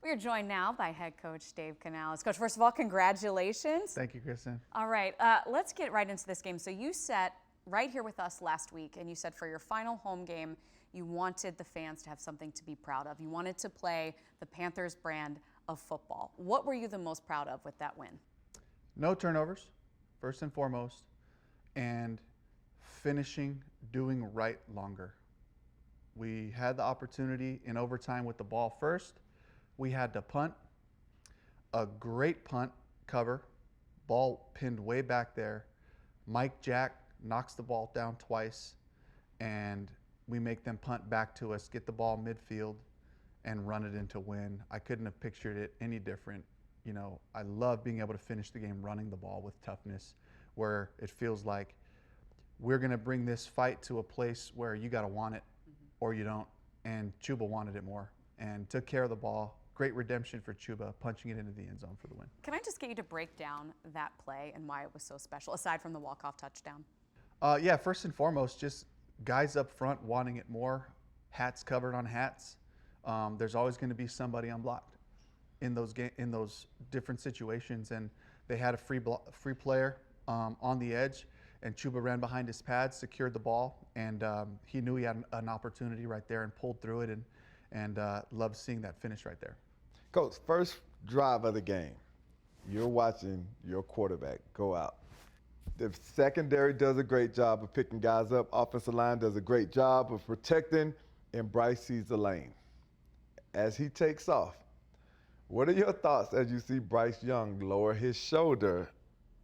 We are joined now by head coach Dave Canales. Coach, first of all, congratulations. Thank you, Kristen. All right, let's get right into this game. So you sat right here with us last week, and you said for your final home game, you wanted the fans to have something to be proud of. You wanted to play the Panthers brand of football. What were you the most proud of with that win? No turnovers, first and foremost, and finishing doing right longer. We had the opportunity in overtime with the ball first. We had to punt, a great punt cover, ball pinned way back there. Mike Jack knocks the ball down twice, and we make them punt back to us, get the ball midfield, and run it into win. I couldn't have pictured it any different. You know, I love being able to finish the game running the ball with toughness, where it feels like we're going to bring this fight to a place where you got to want it or you don't. And Chuba wanted it more and took care of the ball. Great redemption for Chuba, punching it into the end zone for the win. Can I just get you to break down that play and why it was so special, aside from the walk-off touchdown? Yeah, first and foremost, just guys up front wanting it more, hats covered on hats. There's always going to be somebody unblocked in those different situations, and they had a free player on the edge, and Chuba ran behind his pads, secured the ball, and he knew he had an opportunity right there and pulled through it, and loved seeing that finish right there. Coach, first drive of the game, you're watching your quarterback go out. The secondary does a great job of picking guys up. Offensive line does a great job of protecting, and Bryce sees the lane. As he takes off, what are your thoughts as you see Bryce Young lower his shoulder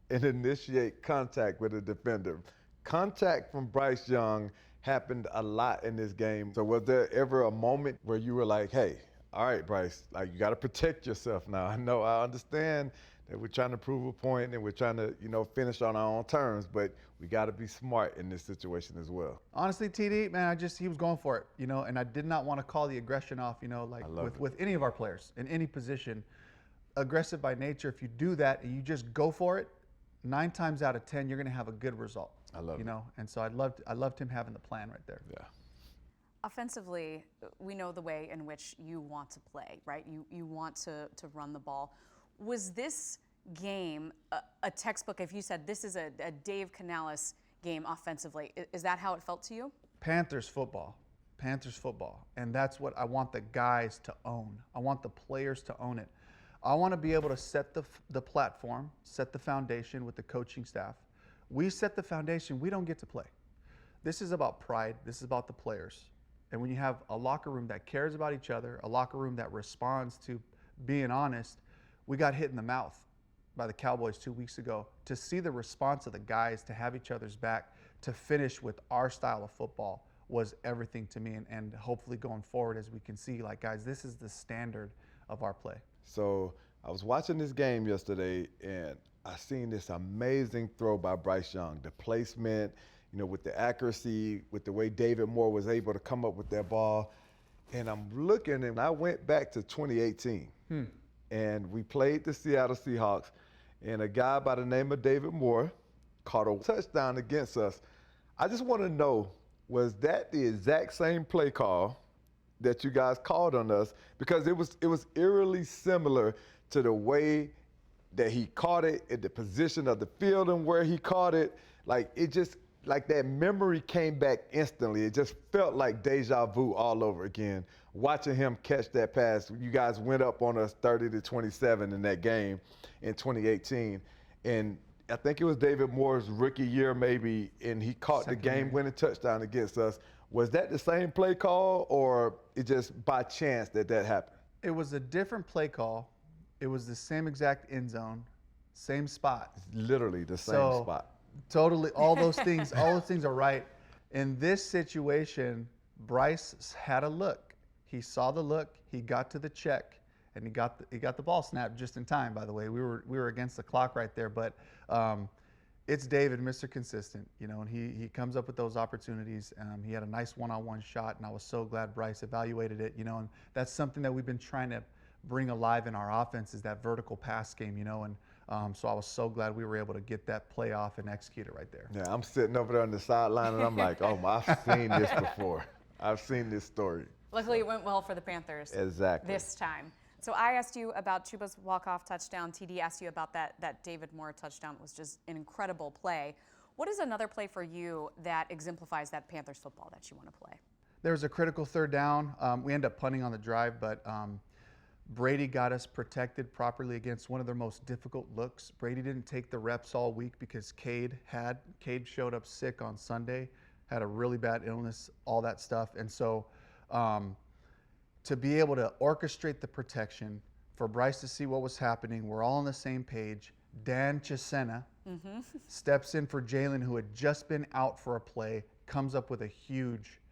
and initiate contact with a defender? Contact from Bryce Young happened a lot in this game. So was there ever a moment where you were like, hey, all right, Bryce, like you got to protect yourself now. I understand that we're trying to prove a point and we're trying to, finish on our own terms, but we got to be smart in this situation as well. Honestly, TD, man, he was going for it, and I did not want to call the aggression off, like with any of our players in any position. Aggressive by nature, if you do that and you just go for it, 9 times out of 10, you're going to have a good result. I love it. And so I loved him having the plan right there. Yeah. Offensively, we know the way in which you want to play, right? You want to run the ball. Was this game a textbook, if you said this is a Dave Canales game offensively, is that how it felt to you? Panthers football. And that's what I want the guys to own. I want the players to own it. I want to be able to set the platform, set the foundation with the coaching staff. We set the foundation, we don't get to play. This is about pride, this is about the players. And when you have a locker room that cares about each other, a locker room that responds to being honest, we got hit in the mouth by the Cowboys 2 weeks ago. To see the response of the guys, to have each other's back, to finish with our style of football was everything to me. And hopefully going forward, as we can see, like, guys, this is the standard of our play. So I was watching this game yesterday, and I seen this amazing throw by Bryce Young. The placement, with the accuracy, with the way David Moore was able to come up with that ball. And I'm looking, and I went back to 2018. And we played the Seattle Seahawks, and a guy by the name of David Moore caught a touchdown against us. I just want to know, was that the exact same play call that you guys called on us? Because it was eerily similar to the way that he caught it, at the position of the field and where he caught it. Like that memory came back instantly. It just felt like deja vu all over again. Watching him catch that pass, you guys went up on us 30-27 in that game in 2018. And I think it was David Moore's rookie year maybe, and he caught the game-winning touchdown against us. Was that the same play call, or it just by chance that happened? It was a different play call. It was the same exact end zone, same spot. It's literally the same spot. Totally, all those things are right. In this situation, Bryce had a look. He saw the look, he got to the check, and he got the ball snapped just in time, by the way. We were against the clock right there, but it's David, Mr. Consistent, and he comes up with those opportunities. He had a nice one-on-one shot, and I was so glad Bryce evaluated it, and that's something that we've been trying to bring alive in our offense, is that vertical pass game, and so I was so glad we were able to get that play off and execute it right there. Yeah, I'm sitting over there on the sideline, and I'm like, oh, I've seen this before. I've seen this story. Luckily, it went well for the Panthers exactly this time. So I asked you about Chuba's walk-off touchdown. TD asked you about that David Moore touchdown. It was just an incredible play. What is another play for you that exemplifies that Panthers football that you want to play? There was a critical third down. We ended up punting on the drive, but Brady got us protected properly against one of their most difficult looks. Brady didn't take the reps all week because Cade showed up sick on Sunday, had a really bad illness, all that stuff. And so to be able to orchestrate the protection, for Bryce to see what was happening, we're all on the same page. Dan Chisena steps in for Jalen, who had just been out for a play, comes up with a huge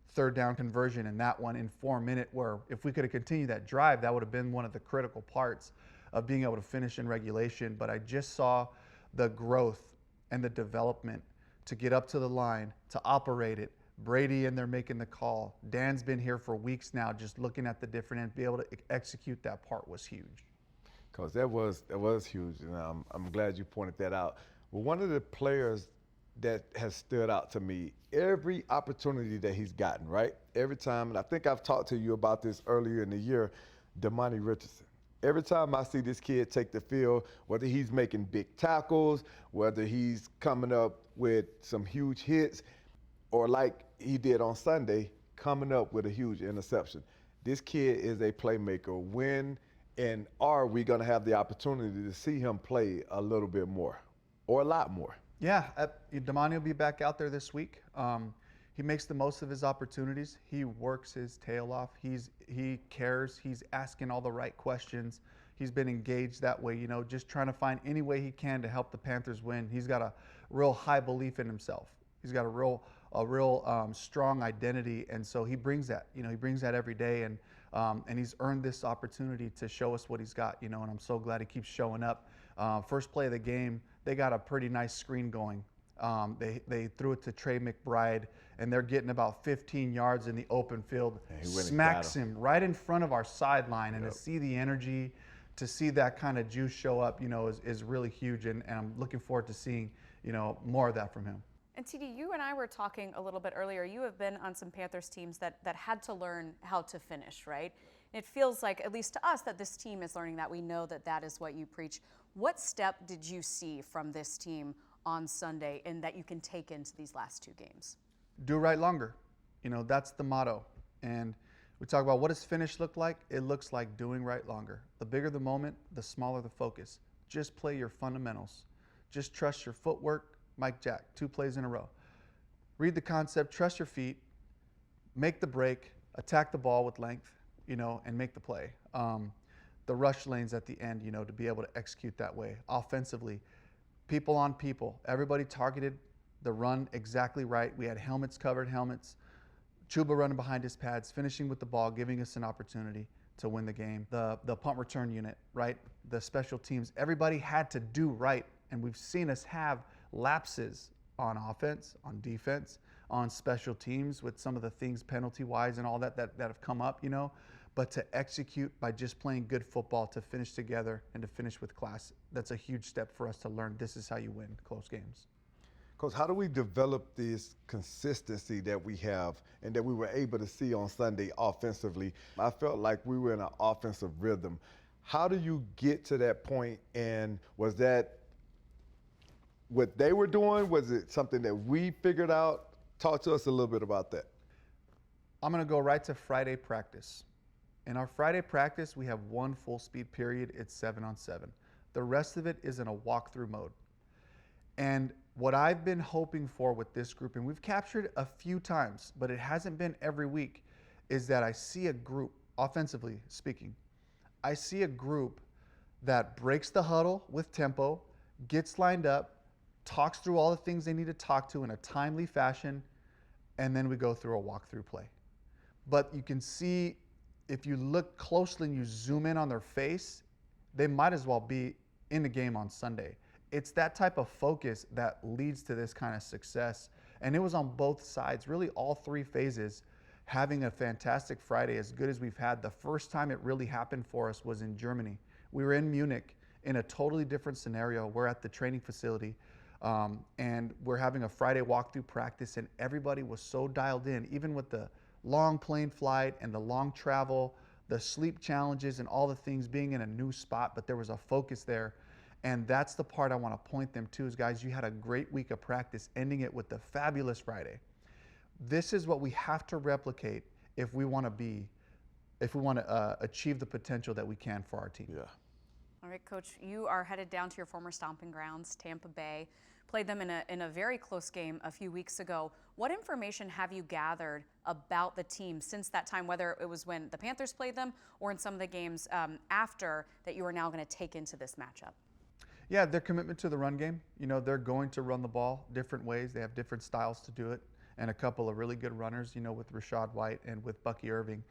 third down conversion in that one in 4 minutes, where if we could have continued that drive, that would have been one of the critical parts of being able to finish in regulation. But I just saw the growth and the development to get up to the line, to operate it. Brady in there making the call. Dan's been here for weeks now, just looking at the different end. Be able to execute that part was huge. Because that was huge, and I'm glad you pointed that out. Well, one of the players that has stood out to me, every opportunity that he's gotten, right? Every time, and I think I've talked to you about this earlier in the year, Damani Richardson. Every time I see this kid take the field, whether he's making big tackles, whether he's coming up with some huge hits, or like he did on Sunday, coming up with a huge interception. This kid is a playmaker. When and are we going to have the opportunity to see him play a little bit more or a lot more? Yeah, Damani will be back out there this week. He makes the most of his opportunities. He works his tail off. He cares. He's asking all the right questions. He's been engaged that way, just trying to find any way he can to help the Panthers win. He's got a real high belief in himself. He's got a real strong identity, and so he brings that. He brings that every day, and he's earned this opportunity to show us what he's got. And I'm so glad he keeps showing up. First play of the game, they got a pretty nice screen going. They threw it to Trey McBride, and they're getting about 15 yards in the open field. Smacks him right in front of our sideline, and to see the energy, to see that kind of juice show up, is really huge, and I'm looking forward to seeing, more of that from him. And TD, you and I were talking a little bit earlier. You have been on some Panthers teams that had to learn how to finish, right? It feels like, at least to us, that this team is learning that. We know that is what you preach. What step did you see from this team on Sunday and that you can take into these last two games? Do right longer. That's the motto. And we talk about what does finish look like? It looks like doing right longer. The bigger the moment, the smaller the focus. Just play your fundamentals. Just trust your footwork. Mike Jack, 2 plays in a row. Read the concept, trust your feet, make the break, attack the ball with length, and make the play. The rush lanes at the end, to be able to execute that way. Offensively, people on people. Everybody targeted the run exactly right. We had covered helmets. Chuba running behind his pads, finishing with the ball, giving us an opportunity to win the game. The punt return unit, right? The special teams. Everybody had to do right, and we've seen us have lapses on offense, on defense, on special teams with some of the things penalty-wise and all that have come up, But to execute by just playing good football, to finish together and to finish with class, that's a huge step for us to learn. This is how you win close games. Coach, how do we develop this consistency that we have and that we were able to see on Sunday offensively? I felt like we were in an offensive rhythm. How do you get to that point, and was that what they were doing? Was it something that we figured out? Talk to us a little bit about that. I'm going to go right to Friday practice. In our Friday practice, we have 1 full speed period. It's 7-on-7. The rest of it is in a walkthrough mode. And what I've been hoping for with this group, and we've captured a few times, but it hasn't been every week, is that I see a group, offensively speaking, I see a group that breaks the huddle with tempo, gets lined up, talks through all the things they need to talk to in a timely fashion, and then we go through a walkthrough play. But you can see, if you look closely and you zoom in on their face, they might as well be in the game on Sunday. It's that type of focus that leads to this kind of success. And it was on both sides, really all 3 phases, having a fantastic Friday, as good as we've had. The first time it really happened for us was in Germany. We were in Munich in a totally different scenario. We're at the training facility. And we're having a Friday walkthrough practice, and everybody was so dialed in, even with the long plane flight and the long travel, the sleep challenges and all the things, being in a new spot, but there was a focus there. And that's the part I want to point them to is, guys, you had a great week of practice, ending it with the fabulous Friday. This is what we have to replicate if we want to achieve the potential that we can for our team. Yeah. All right, Coach, you are headed down to your former stomping grounds, Tampa Bay. Played them in a very close game a few weeks ago. What information have you gathered about the team since that time, whether it was when the Panthers played them or in some of the games after, that you are now going to take into this matchup? Yeah, their commitment to the run game. You know, they're going to run the ball different ways. They have different styles to do it, and a couple of really good runners, you know, with Rashad White and with Bucky Irving.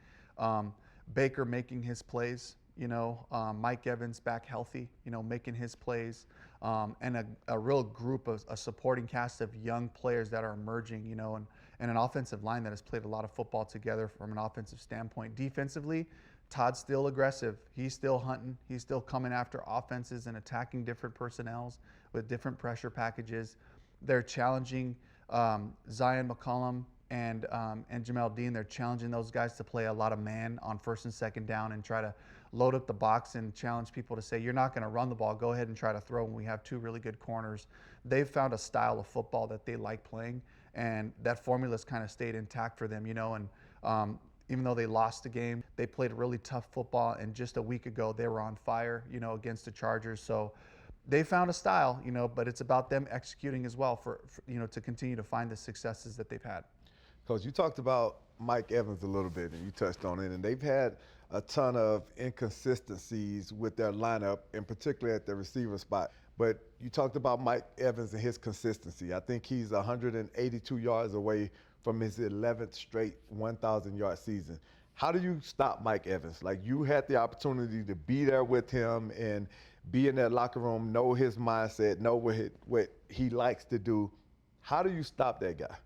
Baker making his plays, you know, Mike Evans back healthy, you know, making his plays, and a real group of a supporting cast of young players that are emerging, you know, and an offensive line that has played a lot of football together from an offensive standpoint. Defensively, Todd's still aggressive. He's still hunting. He's still coming after offenses and attacking different personnels with different pressure packages. They're challenging Zion McCollum and Jamel Dean. They're challenging those guys to play a lot of man on first and second down and try to load up the box and challenge people to say, you're not going to run the ball. Go ahead and try to throw when we have two really good corners. They've found a style of football that they like playing, and that formula's kind of stayed intact for them, you know, and even though they lost the game, they played really tough football, and just a week ago they were on fire, you know, against the Chargers. So they found a style, you know, but it's about them executing as well for you know, to continue to find the successes that they've had. Coach, you talked about Mike Evans a little bit, and you touched on it, and they've had a ton of inconsistencies with their lineup, and particularly at the receiver spot. But you talked about Mike Evans and his consistency. I think he's 182 yards away from his 11th straight 1,000-yard season. How do you stop Mike Evans? Like, you had the opportunity to be there with him and be in that locker room, know his mindset, know what he likes to do. How do you stop that guy?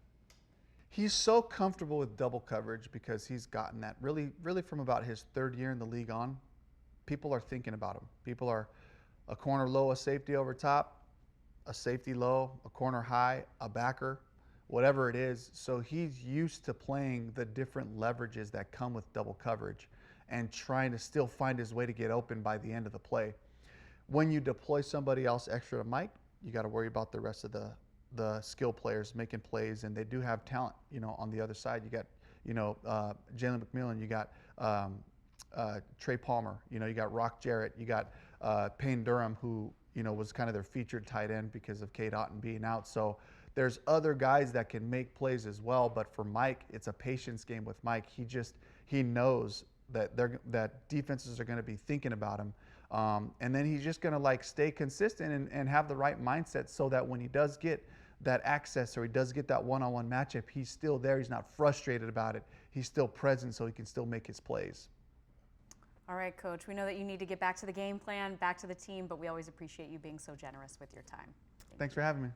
He's so comfortable with double coverage because he's gotten that really from about his third year in the league on. People are thinking about him. People are a corner low, a safety over top, a safety low, a corner high, a backer, whatever it is. So he's used to playing the different leverages that come with double coverage and trying to still find his way to get open by the end of the play. When you deploy somebody else extra to Mike, you got to worry about the rest of the skill players making plays, and they do have talent, you know, on the other side. You got, you know, Jalen McMillan, you got Trey Palmer, you know, you got Rock Jarrett, you got Payne Durham, who, you know, was kind of their featured tight end because of Cade Otton being out. So there's other guys that can make plays as well, but for Mike, it's a patience game with Mike. He knows that defenses are going to be thinking about him. And then he's just going to like stay consistent and have the right mindset so that when he does get that access or he does get that one-on-one matchup, he's still there. He's not frustrated about it. He's still present so he can still make his plays. All right, Coach, we know that you need to get back to the game plan, back to the team, but we always appreciate you being so generous with your time. Thanks for having me.